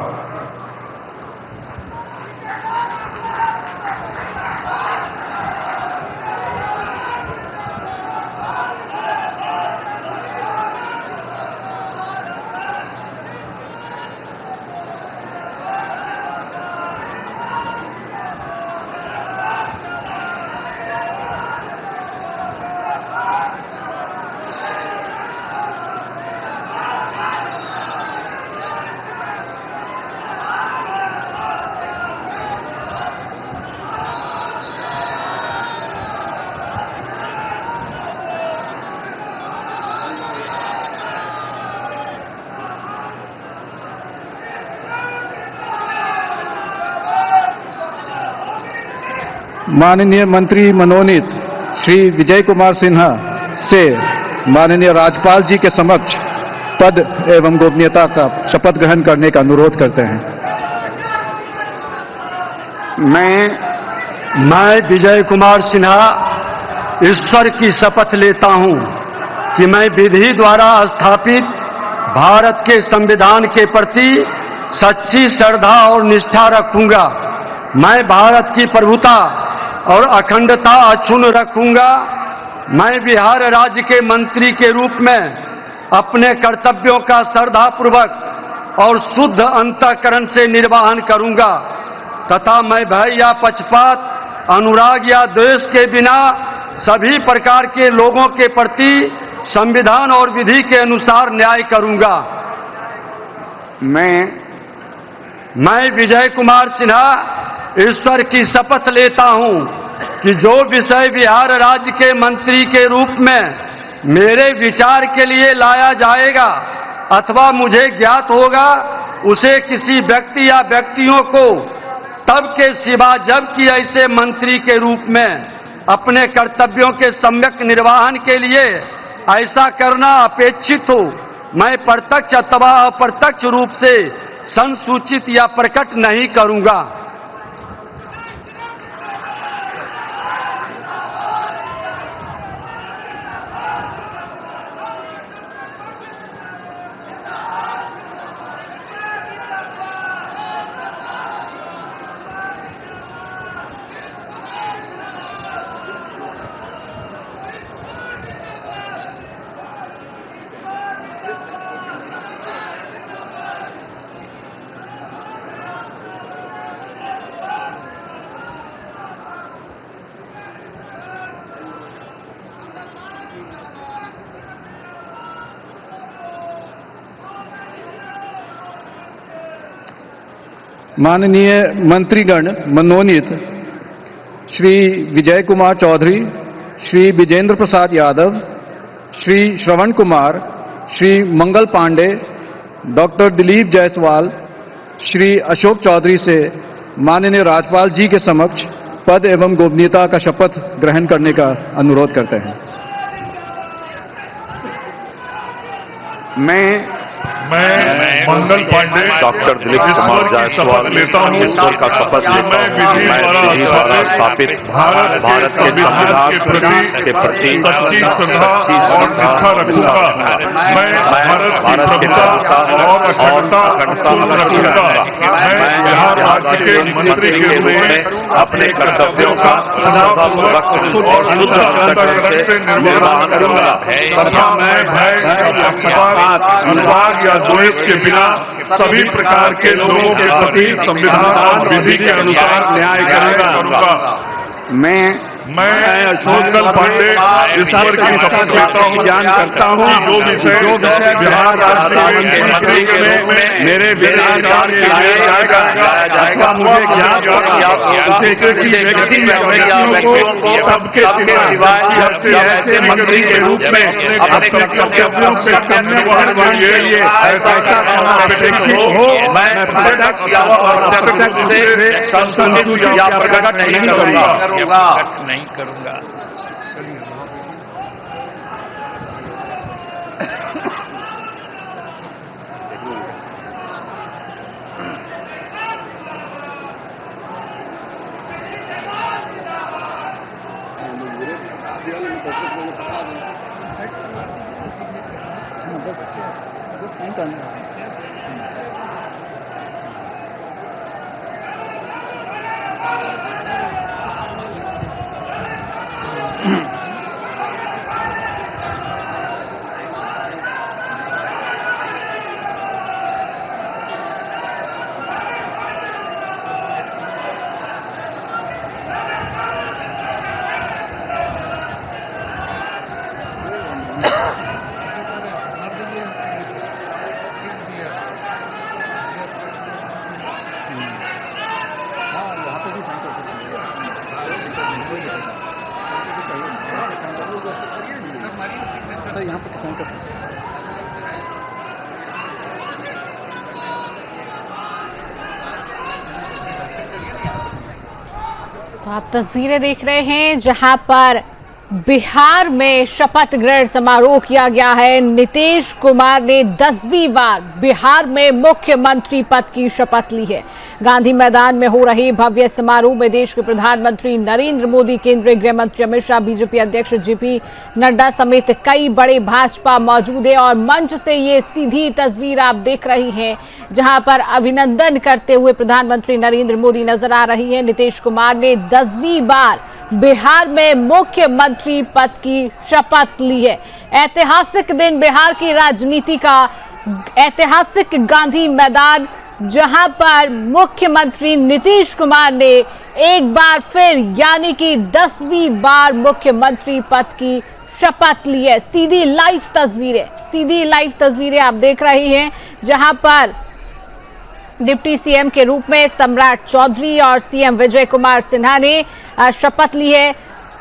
माननीय मंत्री मनोनीत श्री विजय कुमार सिन्हा से माननीय राज्यपाल जी के समक्ष पद एवं गोपनीयता का शपथ ग्रहण करने का अनुरोध करते हैं। मैं विजय कुमार सिन्हा ईश्वर की शपथ लेता हूं कि मैं विधि द्वारा स्थापित भारत के संविधान के प्रति सच्ची श्रद्धा और निष्ठा रखूंगा। मैं भारत की प्रभुता और अखंडता अक्षुण्ण रखूंगा। मैं बिहार राज्य के मंत्री के रूप में अपने कर्तव्यों का श्रद्धापूर्वक और शुद्ध अंतःकरण से निर्वहन करूंगा तथा मैं भय या पक्षपात, अनुराग या द्वेष के बिना सभी प्रकार के लोगों के प्रति संविधान और विधि के अनुसार न्याय करूंगा। मैं विजय कुमार सिन्हा ईश्वर की शपथ लेता हूं कि जो विषय बिहार राज्य के मंत्री के रूप में मेरे विचार के लिए लाया जाएगा अथवा मुझे ज्ञात होगा, उसे किसी व्यक्ति या व्यक्तियों को तब के सिवा जबकि ऐसे मंत्री के रूप में अपने कर्तव्यों के सम्यक निर्वहन के लिए ऐसा करना अपेक्षित हो, मैं प्रत्यक्ष अथवा अप्रत्यक्ष रूप से संसूचित या प्रकट नहीं करूंगा। माननीय मंत्रीगण मनोनीत श्री विजय कुमार चौधरी, श्री विजेंद्र प्रसाद यादव, श्री श्रवण कुमार, श्री मंगल पांडे, डॉक्टर दिलीप जायसवाल, श्री अशोक चौधरी से माननीय राज्यपाल जी के समक्ष पद एवं गोपनीयता का शपथ ग्रहण करने का अनुरोध करते हैं। मैं मंगल पांडे, डॉक्टर दिलीप कुमार जायसवाल लेता हूँ ईश्वर का शपथ लेता हूँ कि मैं विधि द्वारा स्थापित भारत के संविधान के प्रति सच्ची श्रद्धा और निष्ठा रखूंगा। मैं भारत की प्रभुता और अखंडता रखूंगा। मैं बिहार राज्य के मंत्री के रूप में अपने कर्तव्यों का श्रद्धापूर्वक और शुद्ध अंतःकरण से निर्वहन करूंगा तथा मैं भय, पक्षपात, अनुराग या द्वेष के बिना सभी प्रकार के लोगों के प्रति संविधान और विधि के अनुसार न्याय करूंगा। मैं मंगल पांडे ईश्वर की शपथ लेता हूँ, ज्ञान करता हूँ जो विषय बिहार राज्य मंत्री के रूप में मेरे विचार के लिए जाएगा मुझे ज्ञात सबके सिवाय ऐसे मंत्री के रूप में अपने कर्तव्यों से करने के लिए ऐसा करना अपेक्षित हो, मैं प्रत्यक्ष या अप्रत्यक्ष से संशोधित या प्रकट नहीं करूंगा। नहीं करूंगा। तो आप तस्वीरें देख रहे हैं जहां पर बिहार में शपथ ग्रहण समारोह किया गया है। नीतीश कुमार ने 10वीं बार बिहार में मुख्यमंत्री पद की शपथ ली है। गांधी मैदान में हो रही भव्य समारोह में देश के प्रधानमंत्री नरेंद्र मोदी, केंद्रीय गृह मंत्री अमित शाह, बीजेपी अध्यक्ष जेपी नड्डा समेत कई बड़े भाजपा मौजूद है। और मंच से ये सीधी तस्वीर आप देख रही हैं जहां पर अभिनंदन करते हुए प्रधानमंत्री नरेंद्र मोदी नजर आ रही है। नीतीश कुमार ने 10वीं बार बिहार में मुख्यमंत्री पद की शपथ ली है। ऐतिहासिक दिन बिहार की राजनीति का, ऐतिहासिक गांधी मैदान जहां पर मुख्यमंत्री नीतीश कुमार ने एक बार फिर यानी कि 10वीं बार मुख्यमंत्री पद की शपथ ली है। सीधी लाइव तस्वीरें आप देख रही हैं जहां पर डिप्टी सीएम के रूप में सम्राट चौधरी और सीएम विजय कुमार सिन्हा ने शपथ ली है।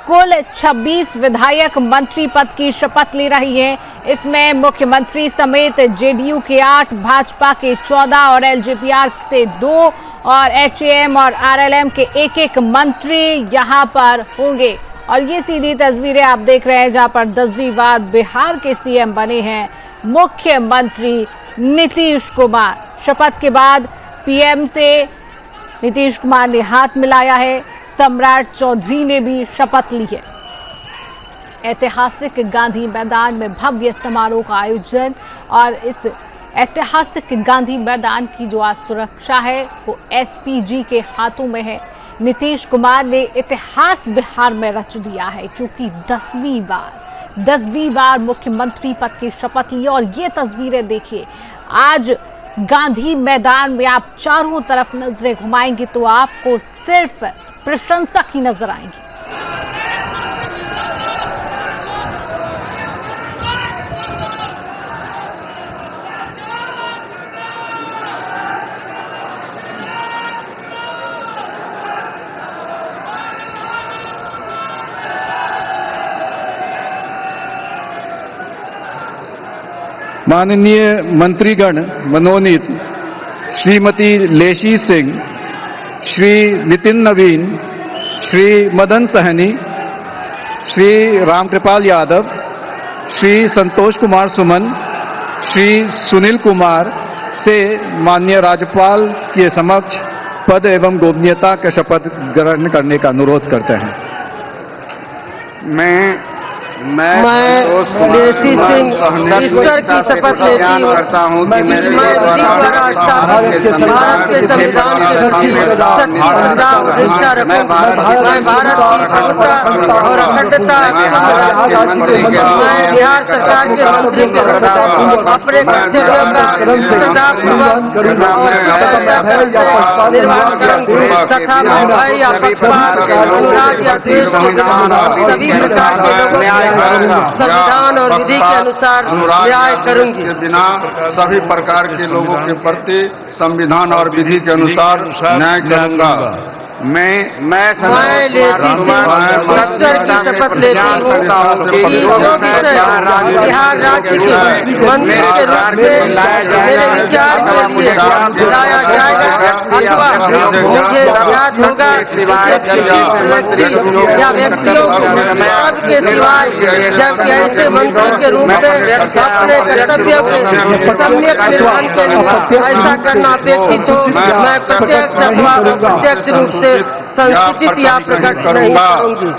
कुल 26 विधायक मंत्री पद की शपथ ले रही हैं। इसमें मुख्यमंत्री समेत जेडीयू के 8, भाजपा के 14 और एलजेपीआर से 2 और एचएएम और आरएलएम के 1-1 मंत्री यहां पर होंगे। और ये सीधी तस्वीरें आप देख रहे हैं जहां पर 10वीं बार बिहार के सीएम बने हैं मुख्यमंत्री नीतीश कुमार। शपथ के बाद पीएम से नीतीश कुमार ने हाथ मिलाया है। सम्राट चौधरी ने भी शपथ ली है। ऐतिहासिक गांधी मैदान में भव्य समारोह का आयोजन और इस ऐतिहासिक गांधी मैदान की जो आज सुरक्षा है वो एसपीजी के हाथों में है। नीतीश कुमार ने इतिहास बिहार में रच दिया है क्योंकि 10वीं बार मुख्यमंत्री पद की शपथ ली। और ये तस्वीरें देखिए, आज गांधी मैदान में आप चारों तरफ नजरें घुमाएंगे तो आपको सिर्फ प्रशंसक ही नजर आएंगे। माननीय मंत्रीगण मनोनीत श्रीमती लेशी सिंह, श्री नितिन नवीन, श्री मदन सहनी, श्री रामकृपाल यादव, श्री संतोष कुमार सुमन, श्री सुनील कुमार से माननीय राज्यपाल के समक्ष पद एवं गोपनीयता का शपथ ग्रहण करने का अनुरोध करते हैं। मैं लेसी सिंह ईश्वर की शपथ लेती हूँ करता हूँ कि मेरे द्वारा भारत के संविधान के प्रति निष्ठा रखूं। मैं भारत की एकता और अखंडता मैं बिहार सरकार के मंत्री के अपने कर्तव्यों का निर्वाह करूंगी तथा महंगाई या पक्षपात, अनुराग या द्वेष सभी प्रकार के लोगों संविधान और विधि के अनुसार न्याय करूंगी। के बिना सभी प्रकार के लोगों के प्रति संविधान और विधि के अनुसार न्याय करूंगा। मैं ईश्वर की शपथ लेती हूँ कि बिहार राज्य के मंत्री के रूप में मेरे विचार के लाया जाएगा अथवा मुझे याद होगा व्यक्ति या व्यक्तियों के सिवाय जब ऐसे मंत्री के रूप में अपने कर्तव्य के सम्यक निर्वहन के लिए ऐसा करना अपेक्षित हो, मैं प्रत्यक्ष अथवा अप्रत्यक्ष रूप से संसूचित या प्रकट नहीं करूंगी।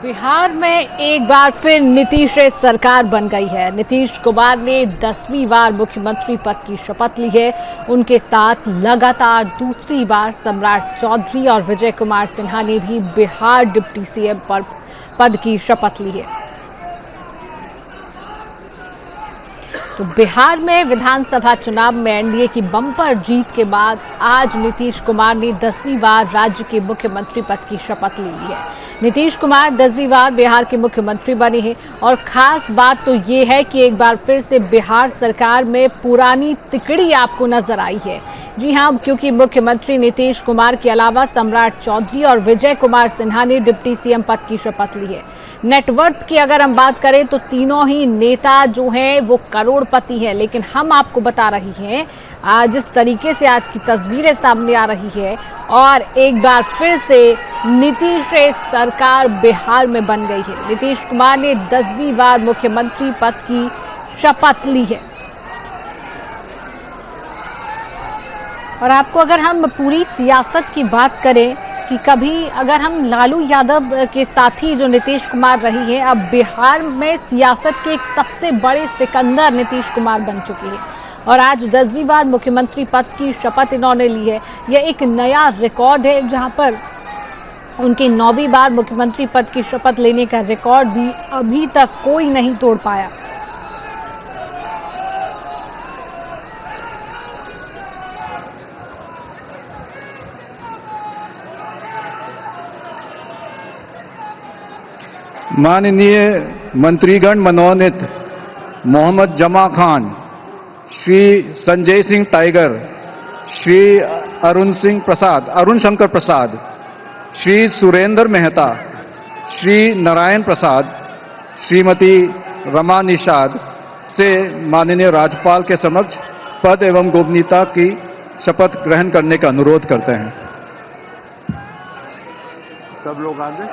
बिहार में एक बार फिर नीतीश सरकार बन गई है। नीतीश कुमार ने 10वीं बार मुख्यमंत्री पद की शपथ ली है। उनके साथ लगातार दूसरी बार सम्राट चौधरी और विजय कुमार सिन्हा ने भी बिहार डिप्टी सीएम पद की शपथ ली है। तो बिहार में विधानसभा चुनाव में एनडीए की बम्पर जीत के बाद आज नीतीश कुमार ने 10वीं बार राज्य के मुख्यमंत्री पद की शपथ ले ली है। नीतीश कुमार 10वीं बार बिहार के मुख्यमंत्री बने हैं और खास बात तो ये है कि एक बार फिर से बिहार सरकार में पुरानी तिकड़ी आपको नजर आई है। जी हां, क्योंकि मुख्यमंत्री नीतीश कुमार के अलावा सम्राट चौधरी और विजय कुमार सिन्हा ने डिप्टी सीएम पद की शपथ ली है। नेटवर्थ की अगर हम बात करें तो तीनों ही नेता जो हैं वो करोड़पति हैं, लेकिन हम आपको बता रही हैं जिस तरीके से आज की तस्वीरें सामने आ रही है और एक बार फिर से नीतीश सरकार बिहार में बन गई है। नीतीश कुमार ने 10वीं बार मुख्यमंत्री पद की शपथ ली है। और आपको अगर हम पूरी सियासत की बात करें कि कभी अगर हम लालू यादव के साथी जो नीतीश कुमार रही है, अब बिहार में सियासत के एक सबसे बड़े सिकंदर नीतीश कुमार बन चुकी है और आज 10वीं बार मुख्यमंत्री पद की शपथ इन्होंने ली है। यह एक नया रिकॉर्ड है जहां पर उनकी 9वीं बार मुख्यमंत्री पद की शपथ लेने का रिकॉर्ड भी अभी तक कोई नहीं तोड़ पाया। माननीय मंत्रीगण मनोनीत मोहम्मद जमा खान, श्री संजय सिंह टाइगर, श्री अरुण शंकर प्रसाद, श्री सुरेंद्र मेहता, श्री नारायण प्रसाद, श्रीमती रमा निषाद से माननीय राज्यपाल के समक्ष पद एवं गोपनीयता की शपथ ग्रहण करने का अनुरोध करते हैं। सब लोग आगे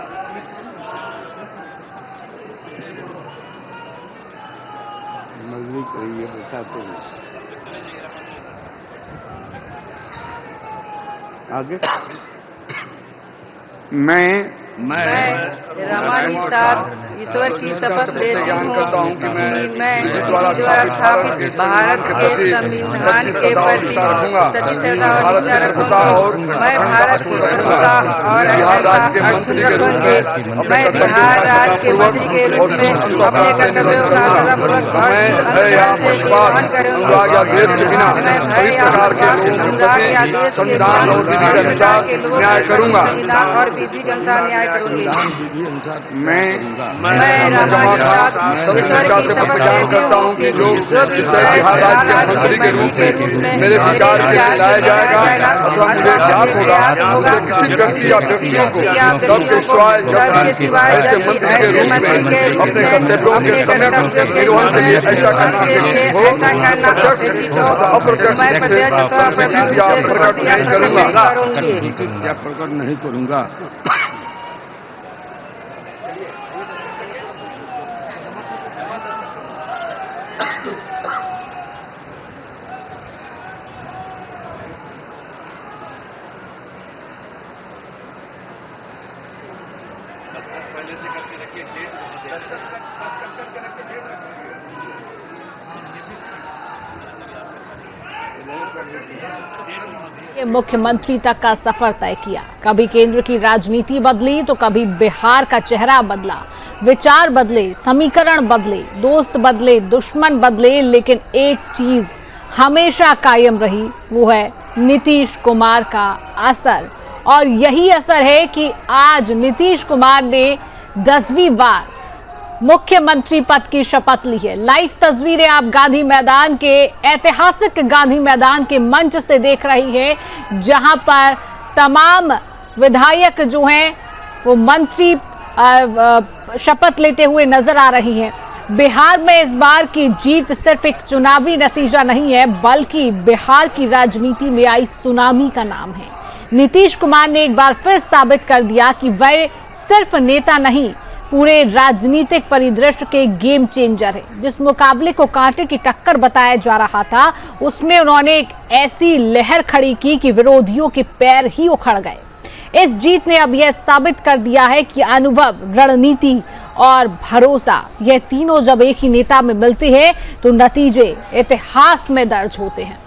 आगे मैं रमा निषाद ईश्वर की शपथ लेती हूँ कि मैं द्वारा स्थापित भारत के संविधान के प्रति सच्ची श्रद्धा और निष्ठा रखूंगा और मैं भारत की अखंडता और मैं बिहार राज्य के मंत्री के रूप में अपने कर्तव्यों का सदापूर्वक संविधान और विधि के अनुसार न्याय करूंगा और विधि के अनुसार न्याय करूंगी। मैं जमा खान से प्रचार करता हूँ कि जो बिहार राज्य के मंत्री के रूप में मेरे विचार के लिए लाया जाएगा अथवा मुझे ज्ञात होगा मुझे किसी व्यक्ति या व्यक्तियों को सबके सिवाय ऐसे मंत्री के रूप में अपने कर्तव्यों के समय निर्वहन के लिए ऐसा करना प्रकट नहीं करूंगा। ये मुख्यमंत्री तक का सफर तय किया। कभी केंद्र की राजनीति बदली तो कभी बिहार का चेहरा बदला, विचार बदले, समीकरण बदले, दोस्त बदले, दुश्मन बदले, लेकिन एक चीज हमेशा कायम रही, वो है नीतीश कुमार का असर। और यही असर है कि आज नीतीश कुमार ने 10वीं बार मुख्यमंत्री पद की शपथ ली है। लाइव तस्वीरें आप गांधी मैदान के ऐतिहासिक गांधी मैदान के मंच से देख रही है, जहां पर तमाम विधायक जो हैं वो मंत्री शपथ लेते हुए नजर आ रही हैं। बिहार में इस बार की जीत सिर्फ एक चुनावी नतीजा नहीं है, बल्कि बिहार की राजनीति में आई सुनामी का नाम है। नीतीश कुमार ने एक बार फिर साबित कर दिया कि वह सिर्फ नेता नहीं, पूरे राजनीतिक परिदृश्य के गेम चेंजर है। जिस मुकाबले को कांटे की टक्कर बताया जा रहा था, उसमें उन्होंने एक ऐसी लहर खड़ी की कि विरोधियों के पैर ही उखड़ गए। इस जीत ने अब यह साबित कर दिया है कि अनुभव, रणनीति और भरोसा, यह तीनों जब एक ही नेता में मिलते हैं तो नतीजे इतिहास में दर्ज होते हैं।